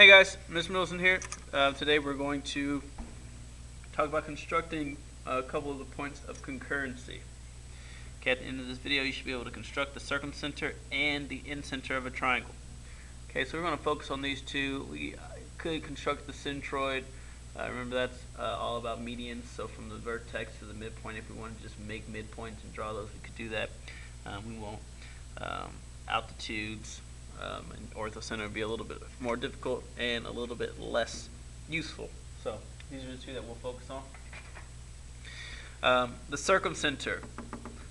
Hey guys, Mr. Middleton here. Today we're going to talk about constructing a couple of the points of concurrency. Okay, at the end of this video you should be able to construct the circumcenter and the incenter of a triangle. Okay, so we're going to focus on these two. We could construct the centroid. Remember that's all about medians, so from the vertex to the midpoint, if we wanted to just make midpoints and draw those, we could do that. We won't. Altitudes and orthocenter would be a little bit more difficult and a little bit less useful. So these are the two that we'll focus on. The circumcenter.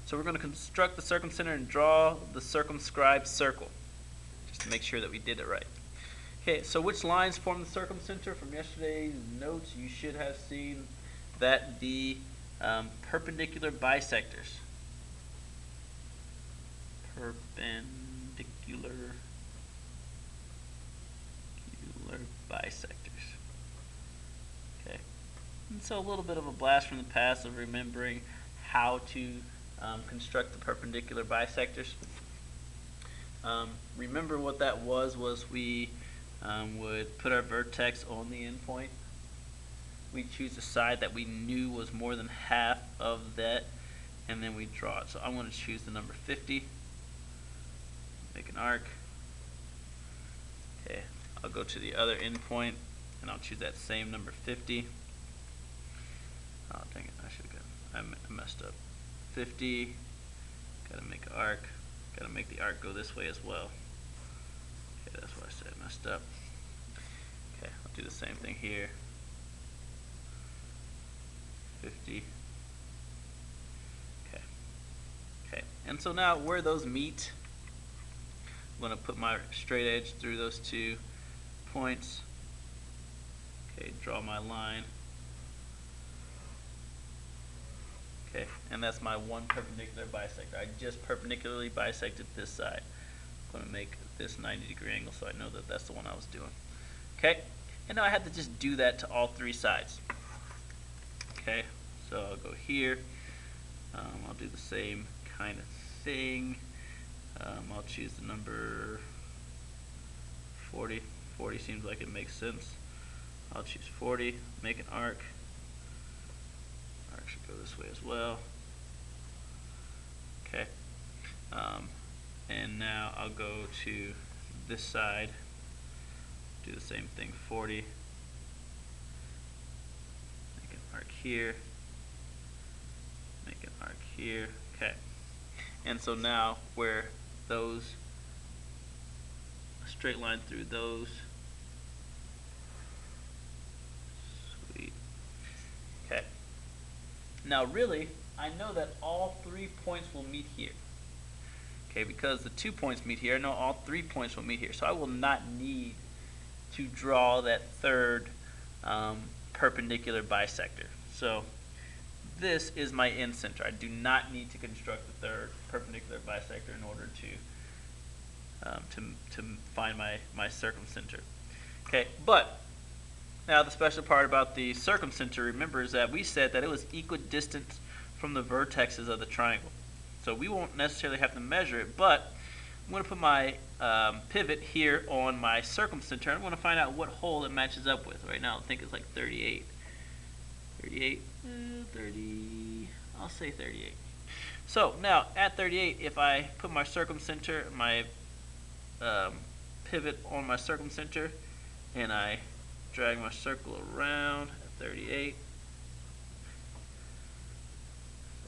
So we're going to construct the circumcenter and draw the circumscribed circle, just to make sure that we did it right. Okay, so which lines form the circumcenter? From yesterday's notes, you should have seen that the perpendicular bisectors. Perpendicular bisectors. Okay, and so a little bit of a blast from the past of remembering how to construct the perpendicular bisectors. Remember what that was we would put our vertex on the endpoint. We'd choose a side that we knew was more than half of that, and then we draw it. So I'm going to choose the number 50. Make an arc. Okay, I'll go to the other endpoint and I'll choose that same number 50. Oh dang it, I messed up. 50, gotta make an arc, gotta make the arc go this way as well. Okay, that's why I said I messed up. Okay, I'll do the same thing here. 50. Okay, and so now where those meet, I'm going to put my straight edge through those 2 points. Okay, draw my line. Okay, and that's my one perpendicular bisector. I just perpendicularly bisected this side. I'm going to make this 90-degree angle so I know that that's the one I was doing. Okay, and now I have to just do that to all 3 sides. Okay, so I'll go here. I'll do the same kind of thing. I'll choose the number 40. 40 seems like it makes sense. I'll choose 40, make an arc. Arc should go this way as well. Okay. And now I'll go to this side, do the same thing, 40. Make an arc here. Make an arc here. Okay. And so now where those, a straight line through those. Sweet. Okay. Now really, I know that all 3 points will meet here. Okay, because the 2 points meet here, I know all 3 points will meet here. So I will not need to draw that third perpendicular bisector. So this is my incenter. I do not need to construct the third perpendicular bisector in order to find my circumcenter. Okay, but now the special part about the circumcenter, remember, is that we said that it was equidistant from the vertexes of the triangle. So we won't necessarily have to measure it, but I'm going to put my pivot here on my circumcenter. I'm going to find out what hole it matches up with. Right now I think it's like 38. 38, 30, I'll say 38. So now at 38, if I put my circumcenter, my pivot on my circumcenter, and I drag my circle around at 38.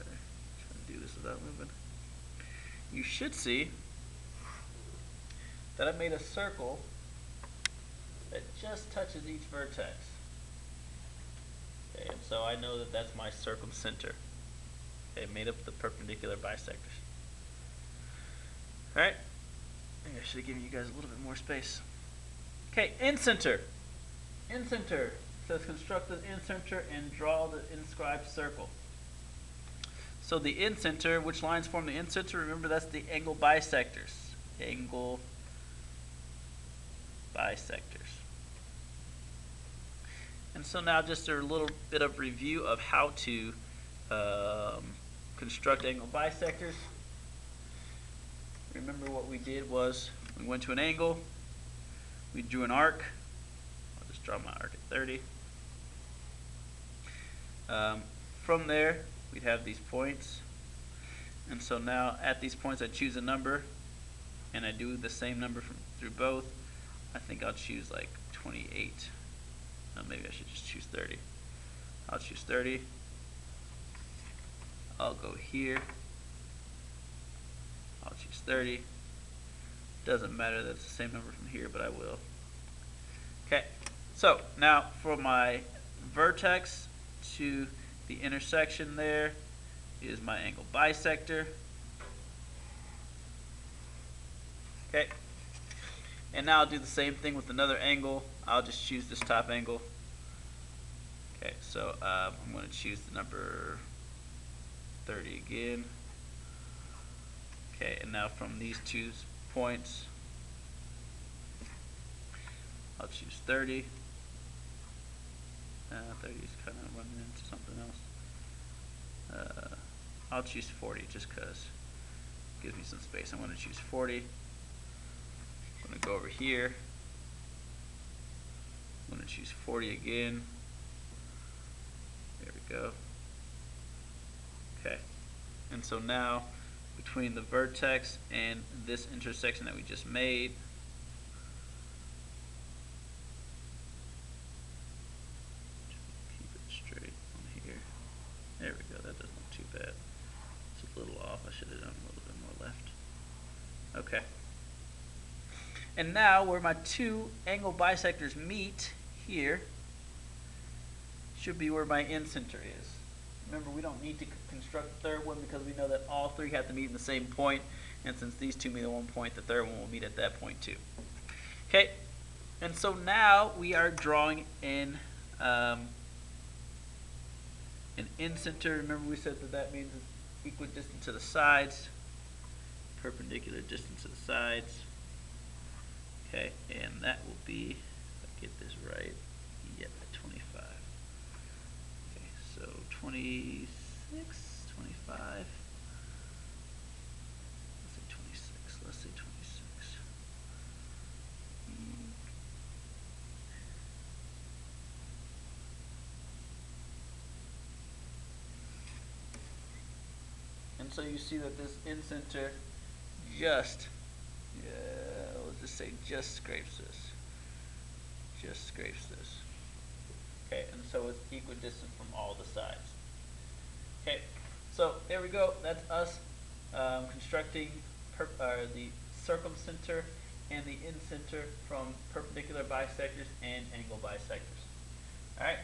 Okay, trying to do this without moving. You should see that I made a circle that just touches each vertex. Okay, and so I know that that's my circumcenter. Okay, made up the perpendicular bisectors. Alright, I think I should have given you guys a little bit more space. Okay, incenter. Incenter says construct the incenter and draw the inscribed circle. So the incenter, which lines form the incenter? Remember, that's the angle bisectors. Angle bisectors. And so now just a little bit of review of how to construct angle bisectors. Remember what we did was we went to an angle, we drew an arc, just draw my arc at 30. From there, we'd have these points. And so now at these points I choose a number, and I do the same number through both. I think I'll choose like 28. Maybe I should just choose 30. I'll choose 30. I'll go here. I'll choose 30. Doesn't matter that it's the same number from here, but I will. Okay, so now for my vertex to the intersection there is my angle bisector. Okay, and now I'll do the same thing with another angle. I'll just choose this top angle. Okay, so I'm going to choose the number 30 again. Okay, and now from these two points, I'll choose 30. 30 is kind of running into something else. I'll choose 40 just because it gives me some space. I'm going to choose 40. I'm going to go over here. I'm going to choose 40 again. There we go. Okay. And so now, between the vertex and this intersection that we just made, keep it straight on here. There we go. That doesn't look too bad. It's a little off. I should have done a little bit more left. Okay. And now where my two angle bisectors meet here should be where my incenter is. Remember, we don't need to construct the third one because we know that all three have to meet in the same point, and since these two meet at one point, the third one will meet at that point too. Okay, and so now we are drawing in an incenter. Remember, we said that that means it's equidistant to the sides, perpendicular distance to the sides. Okay, and that will be, if I get this right, yep, at 25. Okay, so 26, 25. Let's say 26. Let's say 26. And so you see that this incenter just, let's just say just scrapes this. Just scrapes this. Okay, and so it's equidistant from all the sides. Okay, so there we go. That's us constructing the circumcenter and the incenter from perpendicular bisectors and angle bisectors. All right.